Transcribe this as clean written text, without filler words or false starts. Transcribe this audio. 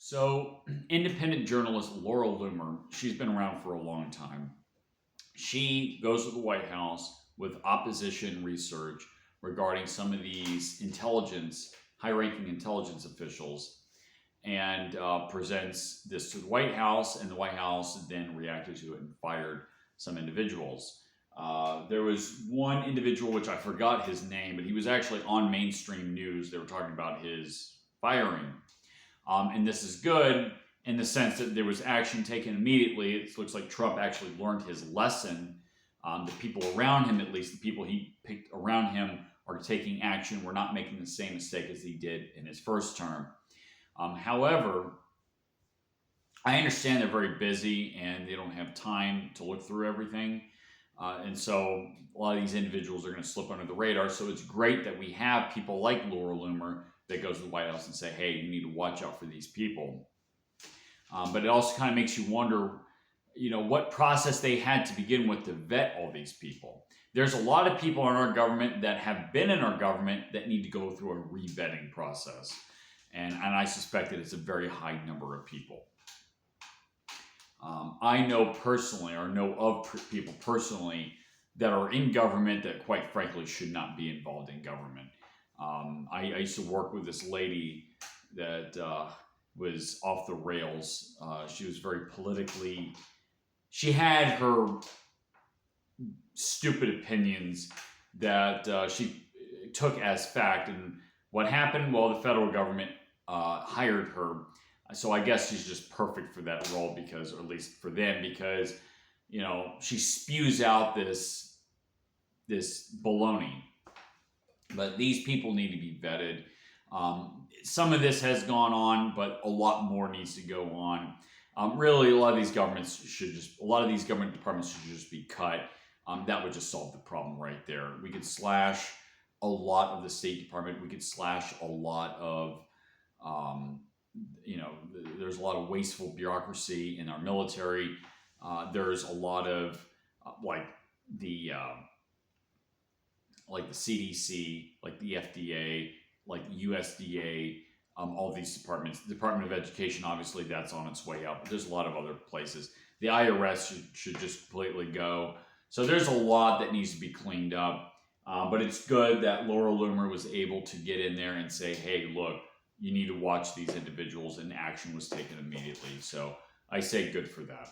So, independent journalist Laura Loomer, she's been around for a long time. She goes to the White House with opposition research regarding some of these high ranking intelligence officials, and presents this to the White House, and the White House then reacted to it and fired some individuals. There was one individual, which I forgot his name, but he was actually on mainstream news. They were talking about his firing. And this is good in the sense that there was action taken immediately. It looks like Trump actually learned his lesson. The people around him, at least the people he picked around him, are taking action. We're not making the same mistake as he did in his first term. However, I understand they're very busy and they don't have time to look through everything. And so a lot of these individuals are going to slip under the radar. So it's great that we have people like Laura Loomer that goes to the White House and say, hey, you need to watch out for these people. But it also kind of makes you wonder, what process they had to begin with to vet all these people. There's a lot of people in our government that have been in our government that need to go through a re-vetting process. And I suspect that it's a very high number of people. I know personally, or know of people personally, that are in government that quite frankly should not be involved in government. I used to work with this lady that was off the rails. She was very politically, she had her stupid opinions that she took as fact. And what happened? Well, the federal government hired her. So I guess she's just perfect for that role because, or at least for them, because, she spews out this baloney. But these people need to be vetted. Some of this has gone on, but a lot more needs to go on. Really, a lot of these government departments should just be cut. That would just solve the problem right there. We could slash a lot of the State Department. We could slash a lot of, there's a lot of wasteful bureaucracy in our military. There's a lot of the CDC, like the FDA, like USDA, all these departments. The Department of Education, obviously, that's on its way out, but there's a lot of other places. The IRS should just completely go. So there's a lot that needs to be cleaned up. But it's good that Laura Loomer was able to get in there and say, hey, look, you need to watch these individuals, and action was taken immediately. So I say good for that.